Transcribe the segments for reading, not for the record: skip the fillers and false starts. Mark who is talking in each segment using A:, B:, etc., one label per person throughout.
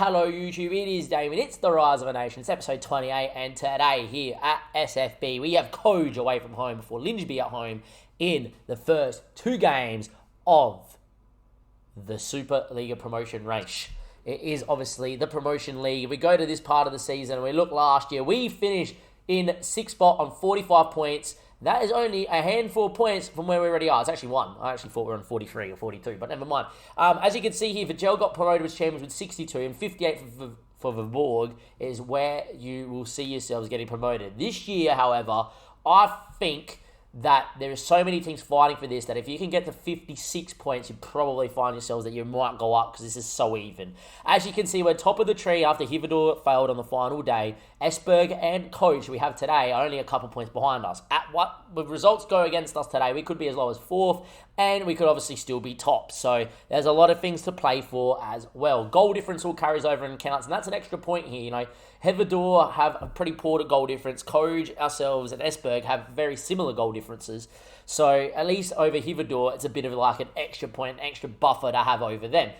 A: Hello YouTube, it is Damon, it's the Rise of a Nation, it's episode 28, and today here at SFB, we have Coge away from home before Lindsby at home in the first two games of the Super Liga promotion race. It is obviously the promotion league. If we go to this part of the season and we look last year, we finished in 6th spot on 45 points. That is only a handful of points from where we already are. It's actually one. I actually thought we were on 43 or 42, but never mind. As you can see here, Vigel got promoted as champions with 62 and 58 for Viborg is where you will see yourselves getting promoted. This year, however, I think that there are so many teams fighting for this that if you can get to 56 points, you probably find yourselves that you might go up because this is so even. As you can see, we're top of the tree after Hivador failed on the final day. Esberg and Coach we have today are only a couple points behind us. At what the results go against us today, we could be as low as 4th, and we could obviously still be top. So there's a lot of things to play for as well. Goal difference all carries over and counts, and that's an extra point here. You know, Hivador have a pretty poor goal difference. Coach, ourselves, and Esberg have very similar goal differences. So at least over Hivador, it's a bit of like an extra point, extra buffer to have over them.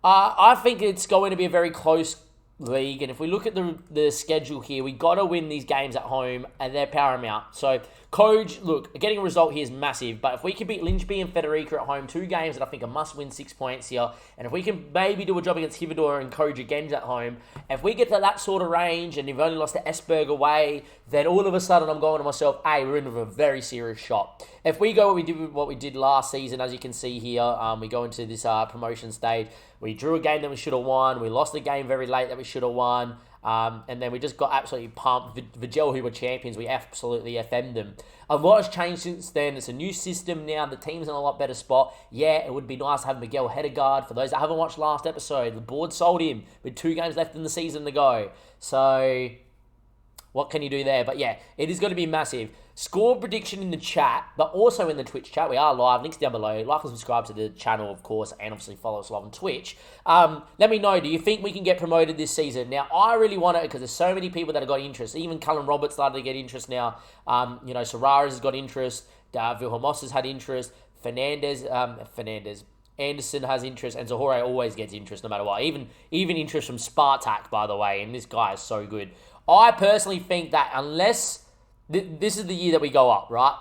A: I think it's going to be a very close league, and if we look at the schedule here, we got to win these games at home, and they're paramount. So Coge, look, getting a result here is massive, but if we can beat Lindsby and Federica at home, two games that I think are must-win 6 points here, and if we can maybe do a job against Hivador and Coge again at home, if we get to that sort of range, and you've only lost to Esberg away, then all of a sudden I'm going to myself, hey, we're in with a very serious shot. If we go what we did last season, as you can see here, we go into this promotion stage, we drew a game that we should have won, we lost a game very late that we should have won, and then we just got absolutely pumped. Vigel, who were champions, we absolutely FM'd them. A lot has changed since then. It's a new system now. The team's in a lot better spot. Yeah, it would be nice to have Miguel Hedegaard. For those that haven't watched last episode, the board sold him with 2 games left in the season to go. So what can you do there? But yeah, it is going to be massive. Score prediction in the chat, but also in the Twitch chat. We are live. Links down below. Like and subscribe to the channel, of course, and obviously follow us live on Twitch. Let me know, do you think we can get promoted this season? Now, I really want it because there's so many people that have got interest. Even Cullen Roberts started to get interest now. Serraris has got interest. Vilhamos has had interest. Anderson has interest, and Zahore always gets interest no matter what. Even interest from Spartak, by the way, and this guy is so good. I personally think that unless this is the year that we go up, right?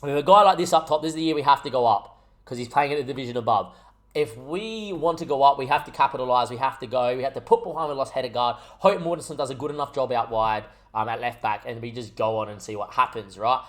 A: With a guy like this up top, this is the year we have to go up because he's playing at the division above. If we want to go up, we have to capitalise. We have to go. We have to put behind we lost Hedegaard. Hope Mortensen does a good enough job out wide at left back, and we just go on and see what happens, right?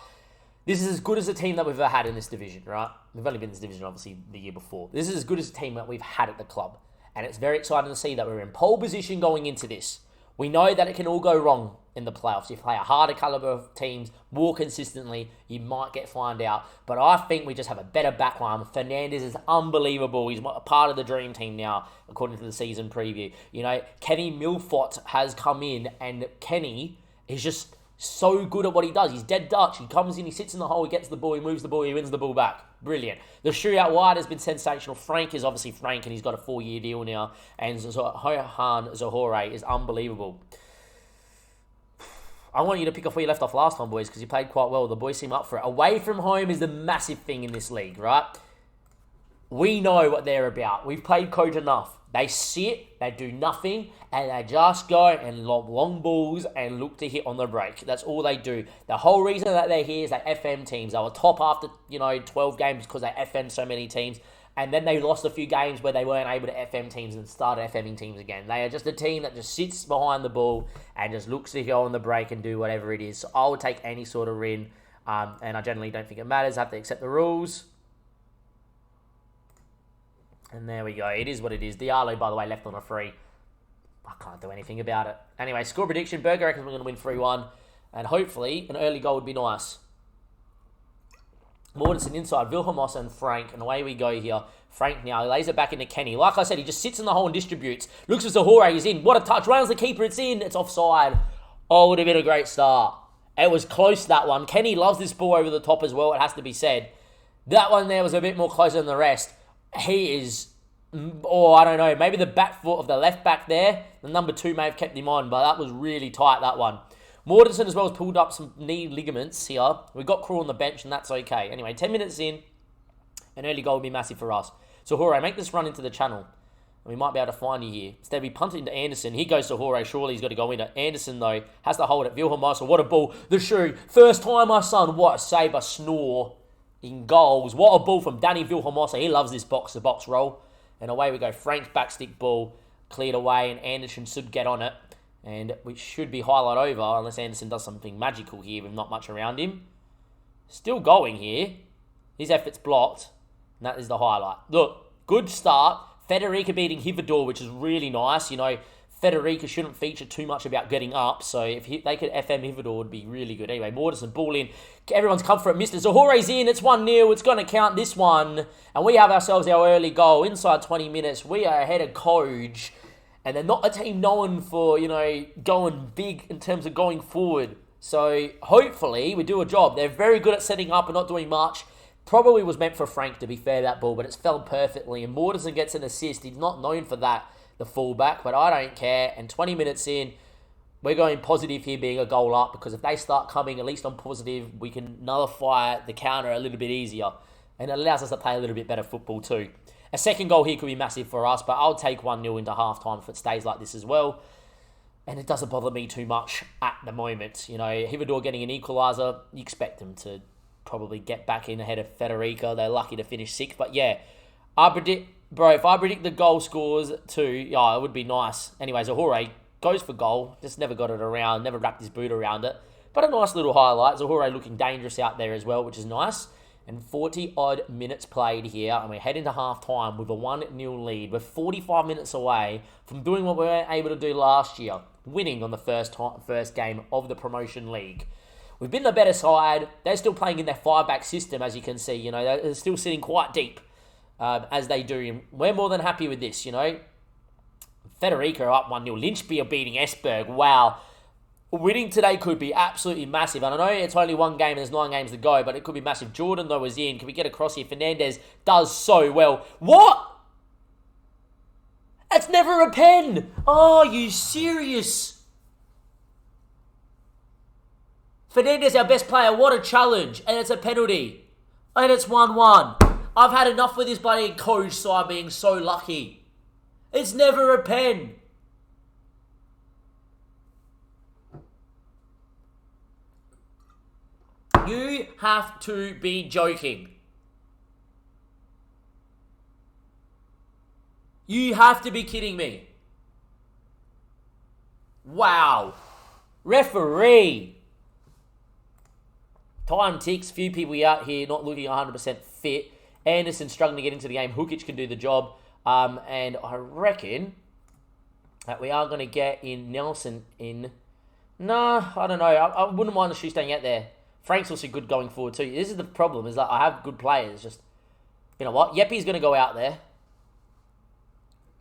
A: This is as good as a team that we've ever had in this division, right? We've only been in this division, obviously, the year before. This is as good as a team that we've had at the club. And it's very exciting to see that we're in pole position going into this. We know that it can all go wrong in the playoffs. If you play a harder caliber of teams more consistently, you might get found out. But I think we just have a better backline. Fernandez is unbelievable. He's a part of the dream team now, according to the season preview. You know, Kenny Milfort has come in, and Kenny is just so good at what he does. He's dead Dutch. He comes in, he sits in the hole, he gets the ball, he moves the ball, he wins the ball back. Brilliant. The shootout wide has been sensational. Frank is obviously Frank, and he's got a 4-year deal now. And Johan Zahore is unbelievable. I want you to pick off where you left off last time, boys, because you played quite well. The boys seem up for it. Away from home is the massive thing in this league, right? We know what they're about. We've played Coach enough. They sit, they do nothing, and they just go and lob long balls and look to hit on the break. That's all they do. The whole reason that they're here is they FM teams. They were top after 12 games because they FM so many teams, and then they lost a few games where they weren't able to FM teams and started FMing teams again. They are just a team that just sits behind the ball and just looks to go on the break and do whatever it is. So I would take any sort of win, and I generally don't think it matters. I have to accept the rules. And there we go. It is what it is. Diallo, by the way, left on a free. I can't do anything about it. Anyway, score prediction. Berger reckons we're going to win 3-1. And hopefully, an early goal would be nice. Mortensen inside. Vilhamos and Frank. And away we go here. Frank now. He lays it back into Kenny. Like I said, he just sits in the hole and distributes. Looks for Zahore. He's in. What a touch. Rounds the keeper. It's in. It's offside. Oh, it would have been a great start. It was close, that one. Kenny loves this ball over the top as well, it has to be said. That one there was a bit more closer than the rest. He is, I don't know, maybe the back foot of the left back there. The number 2 may have kept him on, but that was really tight, that one. Mortensen as well has pulled up some knee ligaments here. We've got Crew on the bench, and that's okay. Anyway, 10 minutes in, an early goal would be massive for us. So, Jorge, make this run into the channel. We might be able to find you here. Instead, we punt it into Anderson. He goes to Hore. Surely he's got to go into Anderson, though. Has to hold it. Wilhelm, what a ball. The shoe. First time, my son. What a save, a snore in goals. What a ball from Danny Wilhelm. He loves this box-to-box roll. And away we go. Frank's backstick ball cleared away, and Anderson should get on it. And we should be highlight over, unless Anderson does something magical here with not much around him. Still going here. His effort's blocked. And that is the highlight. Look, good start. Federica beating Hivador, which is really nice. You know, Federica shouldn't feature too much about getting up, so if they could FM Hivador, it would be really good. Anyway, Mortensen, ball in. Everyone's comfort missed it. Zahore's in. It's 1-0. It's going to count this one. And we have ourselves our early goal. Inside 20 minutes, we are ahead of Coach. And they're not a team known for, you know, going big in terms of going forward. So hopefully we do a job. They're very good at setting up and not doing much. Probably was meant for Frank, to be fair, that ball, but it's fell perfectly. And Mortensen gets an assist. He's not known for that, the fullback, but I don't care. And 20 minutes in, we're going positive here, being a goal up, because if they start coming, at least on positive, we can nullify the counter a little bit easier. And it allows us to play a little bit better football too. A second goal here could be massive for us, but I'll take 1-0 into halftime if it stays like this as well. And it doesn't bother me too much at the moment. You know, Hivador getting an equaliser, you expect them to probably get back in ahead of Federica. They're lucky to finish 6th. But yeah, if I predict the goal scores too, yeah, it would be nice. Anyways, Zahore goes for goal. Just never got it around, never wrapped his boot around it. But a nice little highlight. Zahore looking dangerous out there as well, which is nice. And 40-odd minutes played here, and we're heading to half-time with a 1-0 lead. We're 45 minutes away from doing what we weren't able to do last year, winning on the first game of the promotion league. We've been the better side. They're still playing in their 5-back system, as you can see. You know, they're still sitting quite deep, as they do. And we're more than happy with this, you know. Federica up 1-0. Lynchby beating Esberg. Wow. Winning today could be absolutely massive. And I know it's only one game and there's 9 games to go, but it could be massive. Jordan, though, is in. Can we get across here? Fernandez does so well. What? That's never a pen. Oh, are you serious? Fernandez, our best player. What a challenge. And it's a penalty. And it's 1-1. I've had enough with this bloody coach side being so lucky. It's never a pen. You have to be joking. You have to be kidding me. Wow. Referee. Time ticks. Few people out here not looking 100% fit. Anderson struggling to get into the game. Hukic can do the job. And I reckon that we are going to get in Nelson in. No, I don't know. I wouldn't mind the shoe staying out there. Frank's also good going forward too. This is the problem, is that I have good players. Just, you know what? Yeppy's going to go out there.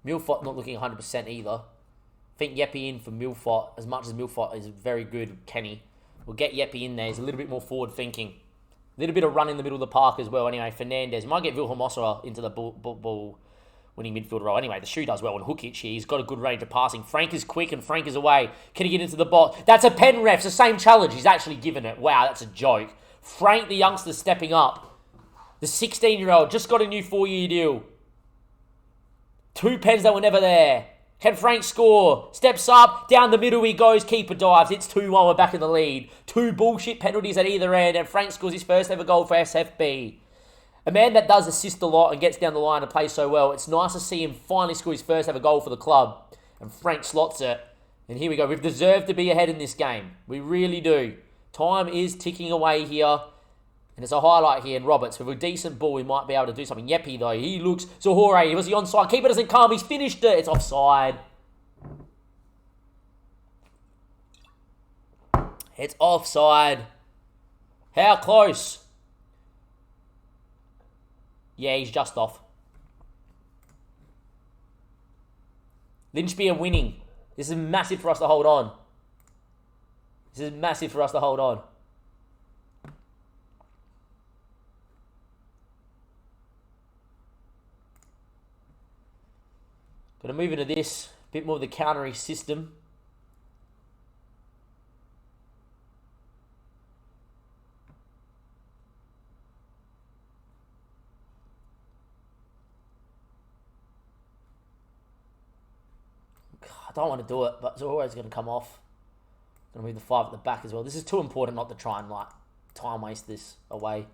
A: Milfort not looking 100% either. I think Yeppy in for Milfort, as much as Milfort is very good, Kenny. We'll get Yeppy in there. He's a little bit more forward thinking. A little bit of run in the middle of the park as well. Anyway, Fernandez. Might get Wilhelm into the ball winning midfield role. Anyway, the shoe does well. And Hukic here, he's got a good range of passing. Frank is quick and Frank is away. Can he get into the box? That's a pen, ref. It's the same challenge. He's actually given it. Wow, that's a joke. Frank, the youngster, stepping up. The 16-year-old just got a new 4-year deal. 2 pens that were never there. Can Frank score? Steps up. Down the middle he goes. Keeper dives. It's 2-1. We're back in the lead. 2 bullshit penalties at either end. And Frank scores his first ever goal for SFB. A man that does assist a lot and gets down the line and plays so well. It's nice to see him finally score his first ever goal for the club. And Frank slots it. And here we go. We've deserved to be ahead in this game. We really do. Time is ticking away here. And it's a highlight here in Roberts. With a decent ball, we might be able to do something. Yeppy, though, he looks... Zahore, was he onside? Keeper doesn't come. He's finished it. It's offside. It's offside. How close? Yeah, he's just off. Lynchby are winning. This is massive for us to hold on. This is massive for us to hold on. Gonna move into this. A bit more of the countering system. I don't want to do it, but Zoro's going to come off. Going to move the 5 at the back as well. This is too important not to try and like time waste this away.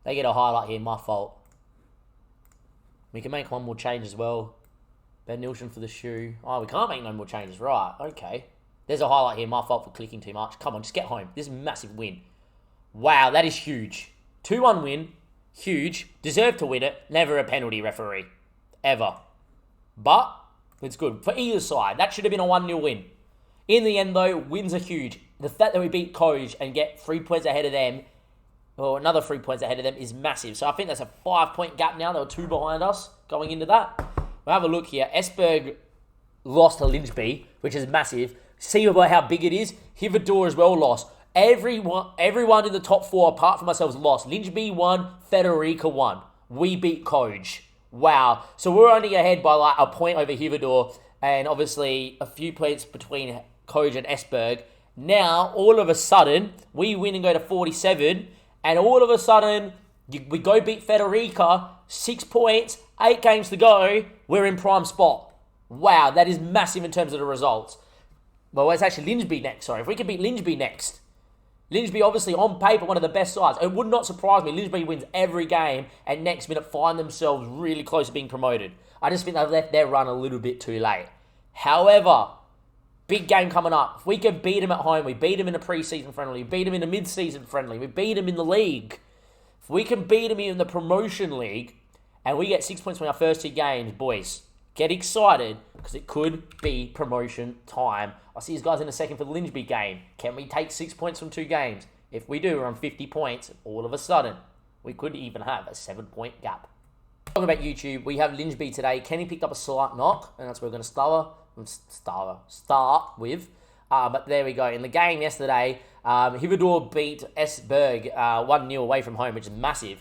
A: They get a highlight here, my fault. We can make one more change as well. Ben Nilsson for the shoe. Oh, we can't make no more changes. Right, okay. There's a highlight here. My fault for clicking too much. Come on, just get home. This is a massive win. Wow, that is huge. 2-1 win. Huge. Deserved to win it. Never a penalty, referee. Ever. But it's good. For either side. That should have been a 1-0 win. In the end, though, wins are huge. The fact that we beat Coj and get 3 points ahead of them, or another 3 points ahead of them, is massive. So I think that's a 5-point gap now. They were 2 behind us going into that. We'll have a look here. Esberg lost to Lyngby, which is massive. See about how big it is? Hivador as well lost. Everyone in the top 4, apart from ourselves, lost. Lyngby won, Federica won. We beat Coj. Wow. So we're only ahead by like a point over Hivador, and obviously a few points between Coj and Esberg. Now, all of a sudden, we win and go to 47, and all of a sudden, we go beat Federica, 6 points, 8 games to go, we're in prime spot. Wow, that is massive in terms of the results. Well, it's actually Lyngby next, sorry. If we can beat Lyngby next. Lyngby, obviously, on paper, one of the best sides. It would not surprise me. Lyngby wins every game and next minute find themselves really close to being promoted. I just think they've left their run a little bit too late. However, big game coming up. If we can beat them at home, we beat them in a pre-season friendly, we beat them in a mid-season friendly, we beat them in the league. If we can beat them in the promotion league and we get 6 points from our first 2 games, boys, get excited because it could be promotion time. I'll see you guys in a second for the Lyngby game. Can we take 6 points from 2 games? If we do, we're on 50 points. All of a sudden, we could even have a 7-point gap. Talking about YouTube, we have Lyngby today. Kenny picked up a slight knock, and that's what we're going to start with. But there we go. In the game yesterday, Hivador beat Esberg 1-0 away from home, which is massive.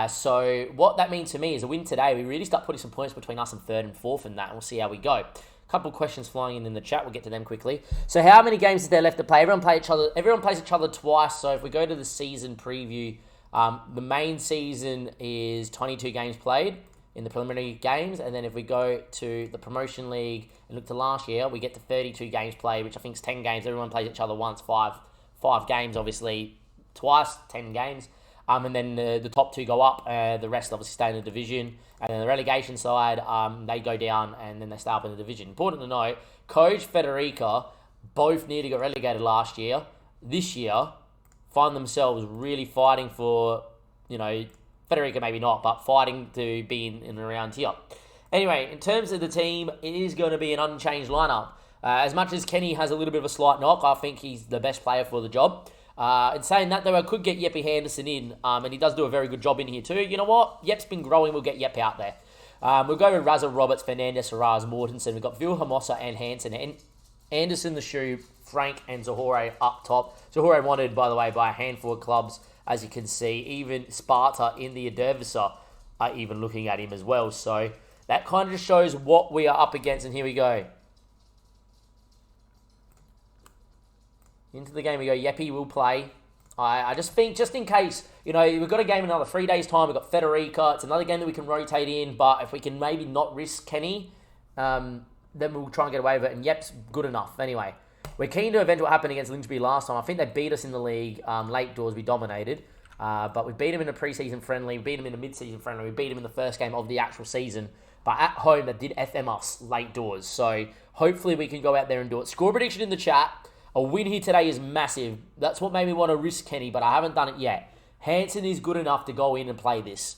A: So what that means to me is a win today. We really start putting some points between us and 3rd and 4th in that, and we'll see how we go. Couple questions flying in the chat. We'll get to them quickly. So how many games is there left to play? Everyone plays each other twice. So if we go to the season preview, the main season is 22 games played in the preliminary games. And then if we go to the promotion league and look to last year, we get to 32 games played, which I think is 10 games. Everyone plays each other once, five games, obviously, twice, 10 games. And then the top 2 go up. The rest obviously stay in the division. And then the relegation side, they go down and then they stay up in the division. Important to note, Coj, Federica, both nearly got relegated last year. This year, find themselves really fighting for, Federica maybe not, but fighting to be in and around here. Anyway, in terms of the team, it is going to be an unchanged lineup. As much as Kenny has a little bit of a slight knock, I think he's the best player for the job. In saying that, though, I could get Jeppe Henderson in, and he does do a very good job in here too. You know what? Jep's been growing. We'll get Jep out there. We'll go with Raza, Roberts, Fernandez, Saraz, Mortensen. We've got Vilhelmosa and Hansen. And Anderson, the shoe, Frank, and Zahore up top. Zahore wanted, by the way, by a handful of clubs, as you can see. Even Sparta in the Dervisa are even looking at him as well. So that kind of just shows what we are up against. And here we go. Into the game we go. Jeppe will play. I just think, just in case, we've got a game in another 3 days' time. We've got Federica. It's another game that we can rotate in. But if we can maybe not risk Kenny, then we'll try and get away with it. And Jep's good enough. Anyway, we're keen to avenge what happened against Lyngby last time. I think they beat us in the league. Late doors, we dominated. But we beat them in a pre-season friendly. We beat them in a mid-season friendly. We beat them in the first game of the actual season. But at home, they did FM us late doors. So hopefully we can go out there and do it. Score prediction in the chat. A win here today is massive. That's what made me want to risk Kenny, but I haven't done it yet. Hansen is good enough to go in and play this.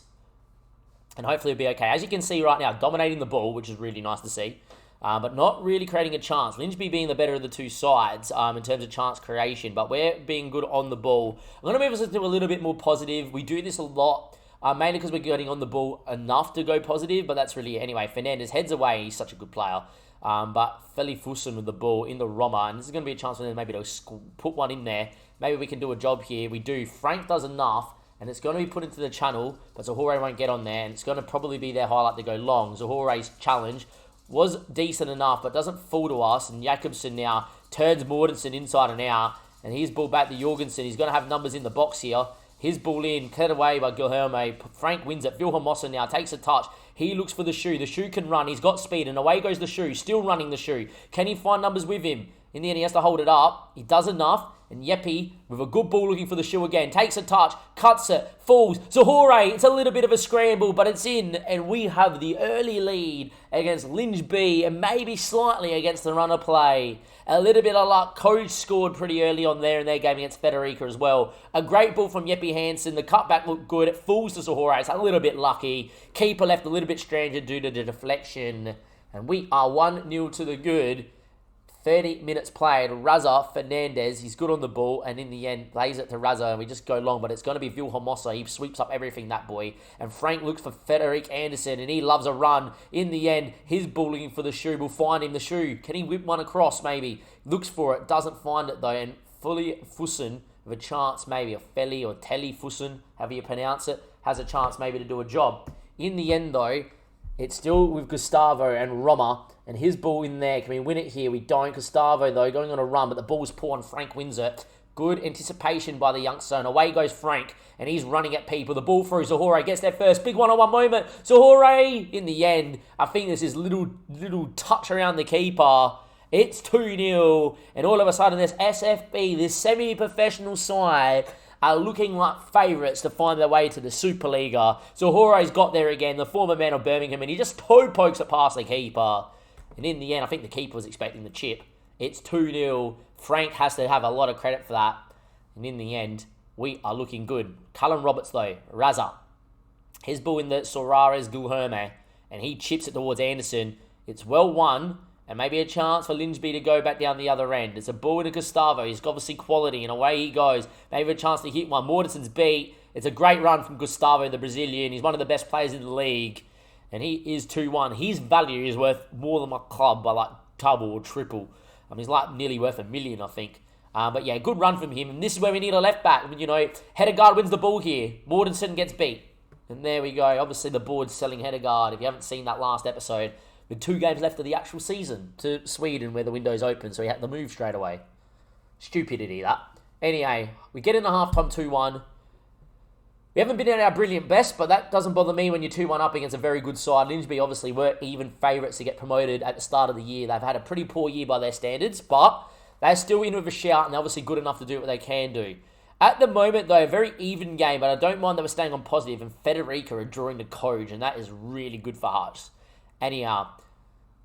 A: And hopefully it'll be okay. As you can see right now, dominating the ball, which is really nice to see. But not really creating a chance. Lyngby being the better of the 2 sides in terms of chance creation. But we're being good on the ball. I'm going to move us into a little bit more positive. We do this a lot. Mainly because we're getting on the ball enough to go positive. But that's really it. Anyway, Fernandez heads away. He's such a good player. But Feli Fussen with the ball in the Roma. And this is going to be a chance for them maybe to put one in there. Maybe we can do a job here. We do. Frank does enough. And it's going to be put into the channel. But Zahore won't get on there. And it's going to probably be their highlight to go long. Zahore's challenge was decent enough. But doesn't fall to us. And Jakobsen now turns Mortensen inside and out. And his ball back to Jorgensen. He's going to have numbers in the box here. His ball in. Cleared away by Guilherme. Frank wins it. Vilhelmosa now takes a touch. He looks for the shoe. The shoe can run. He's got speed, and away goes the shoe. Still running the shoe. Can he find numbers with him? In the end, he has to hold it up. He does enough. And Yepi, with a good ball looking for the shoe again, takes a touch, cuts it, falls. Zohore, it's a little bit of a scramble, but it's in. And we have the early lead against Linge B and maybe slightly against the runner play. A little bit of luck. Coach scored pretty early on there in their game against Federica as well. A great ball from Yepi Hansen. The cutback looked good. It falls to Zohore. It's a little bit lucky. Keeper left a little bit stranded due to the deflection. And we are 1-0 to the good. 30 minutes played. Raza Fernandez, he's good on the ball, and in the end, plays it to Raza, and we just go long, but it's going to be Vilhelmosa. He sweeps up everything, that boy. And Frank looks for Frederick Anderson, and he loves a run. In the end, his ball looking for the shoe will find him the shoe. Can he whip one across, maybe? Looks for it, doesn't find it, though, and fully Fussen, with a chance, maybe, or Feli, or Telly Fussen, however you pronounce it, has a chance, maybe, to do a job. In the end, though, it's still with Gustavo and Roma, and his ball in there. Can we win it here? We don't. Gustavo, though, going on a run, but the ball's poor and Frank wins it. Good anticipation by the youngster, and away goes Frank, and he's running at people. The ball through. Zohore gets there first. Big one-on-one moment. Zohore, in the end, I think there's this little touch around the keeper. It's 2-0, and all of a sudden, this SFB, this semi-professional side, are looking like favourites to find their way to the Superliga. Zohore's got there again, the former man of Birmingham, and he just toe pokes it past the keeper. And in the end, I think the keeper was expecting the chip. It's 2-0. Frank has to have a lot of credit for that. And in the end, we are looking good. Cullen Roberts, though, Raza. His ball in the Sorares Guilherme, and he chips it towards Anderson. It's well won, and maybe a chance for Lindsby to go back down the other end. It's a ball to Gustavo. He's got obviously quality, and away he goes. Maybe a chance to hit one. Mortensen's beat. It's a great run from Gustavo, the Brazilian. He's one of the best players in the league. And he is 2-1. His value is worth more than my club by like double or triple. I mean, he's like nearly worth $1 million, I think. But yeah, good run from him. And this is where we need a left back. You know, Hedegaard wins the ball here. Mortensen gets beat. And there we go. Obviously, the board's selling Hedegaard. If you haven't seen that last episode, with 2 games left of the actual season, to Sweden where the window's open, so he had to move straight away. Stupidity, that. Anyway, we get in the half-time 2-1. We haven't been at our brilliant best, but that doesn't bother me when you're 2-1 up against a very good side. Lindsby obviously were even favourites to get promoted at the start of the year. They've had a pretty poor year by their standards, but they're still in with a shout, and they're obviously good enough to do what they can do. At the moment, though, a very even game, but I don't mind that we're staying on positive, and Federica are drawing the Coge, and that is really good for us. Anyhow,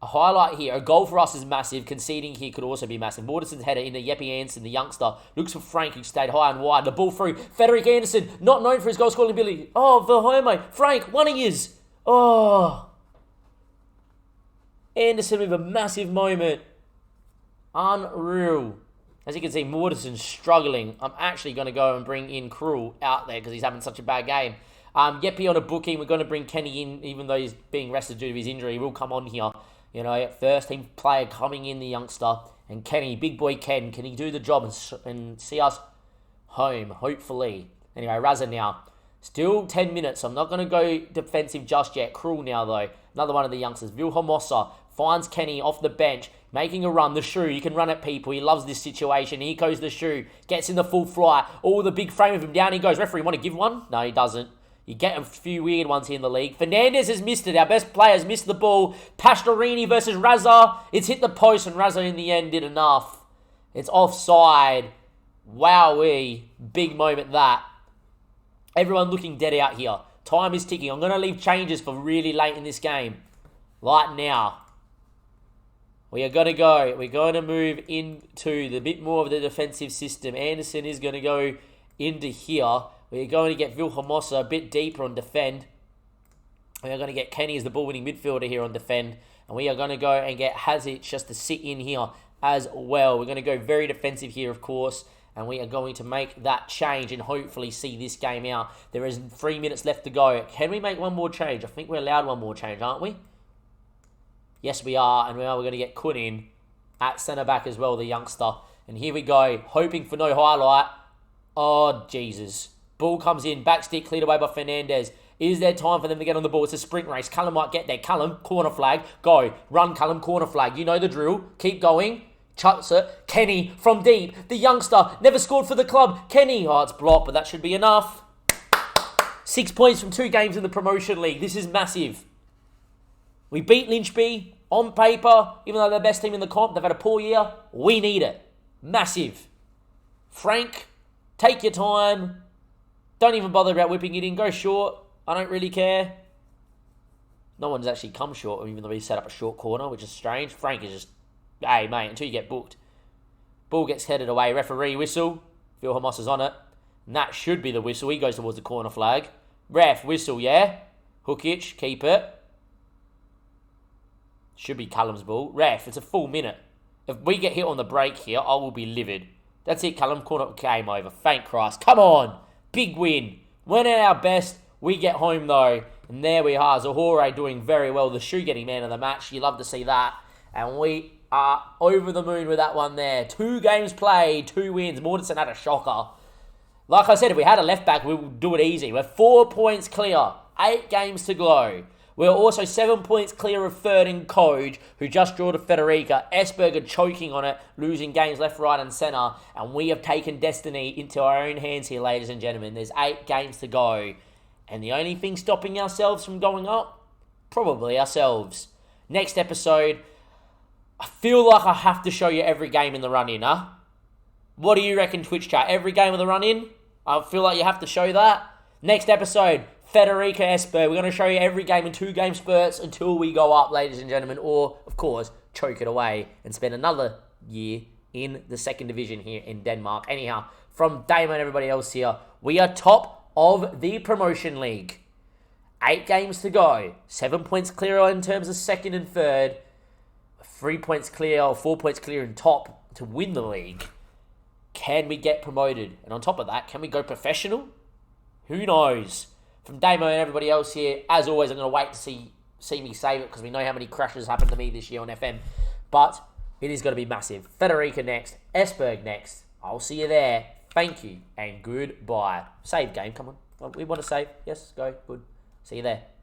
A: a highlight here. A goal for us is massive. Conceding here could also be massive. Mortensen's header into Yepi Anderson, the youngster. Looks for Frank, who stayed high and wide. The ball through. Frederick Anderson, not known for his goal-scoring ability. Oh, Verhoeme. Frank, one of his. Oh. Anderson with a massive moment. Unreal. As you can see, Mortensen's struggling. I'm actually going to go and bring in Krul out there because he's having such a bad game. Yepi on a booking. We're going to bring Kenny in, even though he's being rested due to his injury. He will come on here. You know, first team player coming in, the youngster. And Kenny, big boy Ken, can he do the job and see us home, hopefully? Anyway, Raza now. Still 10 minutes. I'm not going to go defensive just yet. Krul now, though. Another one of the youngsters. Vilhelmosa finds Kenny off the bench, making a run. The shoe, he can run at people. He loves this situation. Here goes the shoe. Gets in the full flight. Oh, the big frame of him. Down he goes. Referee, want to give one? No, he doesn't. You get a few weird ones here in the league. Fernandez has missed it. Our best players missed the ball. Pastorini versus Raza. It's hit the post, and Raza in the end did enough. It's offside. Wowee. Big moment that. Everyone looking dead out here. Time is ticking. I'm going to leave changes for really late in this game. Right now. We are going to go. We're going to move into the bit more of the defensive system. Anderson is going to go into here. We're going to get Vilhelmosa a bit deeper on defend. We are going to get Kenny as the ball-winning midfielder here on defend. And we are going to go and get Hazic just to sit in here as well. We're going to go very defensive here, of course. And we are going to make that change and hopefully see this game out. There is 3 minutes left to go. Can we make one more change? I think we're allowed one more change, aren't we? Yes, we are. And we're going to get Kun in at centre-back as well, the youngster. And here we go. Hoping for no highlight. Oh, Jesus. Ball comes in, back stick, cleared away by Fernandez. Is there time for them to get on the ball? It's a sprint race. Callum might get there. Callum, corner flag. Go. Run, Callum, corner flag. You know the drill. Keep going. Chucks it. Kenny from deep. The youngster never scored for the club. Kenny. Oh, it's blocked, but that should be enough. 6 points from 2 games in the promotion league. This is massive. We beat Lynchby on paper, even though they're the best team in the comp. They've had a poor year. We need it. Massive. Frank, take your time. Don't even bother about whipping it in. Go short. I don't really care. No one's actually come short, even though he set up a short corner, which is strange. Frank is just, hey, mate, until you get booked. Ball gets headed away. Referee whistle. Phil Hamas is on it. And that should be the whistle. He goes towards the corner flag. Ref, whistle, yeah? Hookic, keep it. Should be Callum's ball. Ref, it's a full minute. If we get hit on the break here, I will be livid. That's it, Callum. Corner game over. Thank Christ. Come on. Big win. We're at our best. We get home, though. And there we are. Zahore doing very well. The shoe getting man of the match. You love to see that. And we are over the moon with that one there. 2 games played, 2 wins. Mortensen had a shocker. Like I said, if we had a left back, we would do it easy. We're 4 points clear. 8 games to go. We're also 7 points clear of third in Code, who just drew to Federica. Esberger choking on it, losing games left, right and centre. And we have taken destiny into our own hands here, ladies and gentlemen. There's 8 games to go. And the only thing stopping ourselves from going up? Probably ourselves. Next episode, I feel like I have to show you every game in the run-in, huh? What do you reckon, Twitch chat? Every game of the run-in? I feel like you have to show that. Next episode, Federica Esper. We're going to show you every game in 2 game spurts until we go up, ladies and gentlemen. Or, of course, choke it away and spend another year in the 2nd division here in Denmark. Anyhow, from Damon and everybody else here, we are top of the promotion league. 8 games to go. 7 points clear in terms of 2nd and 3rd. 3 points clear or 4 points clear in top to win the league. Can we get promoted? And on top of that, can we go professional? Who knows? From Damo and everybody else here, as always, I'm going to wait to see me save it because we know how many crashes happened to me this year on FM. But it is going to be massive. Federica next. Esberg next. I'll see you there. Thank you and goodbye. Save game. Come on. We want to save. Yes, go. Good. See you there.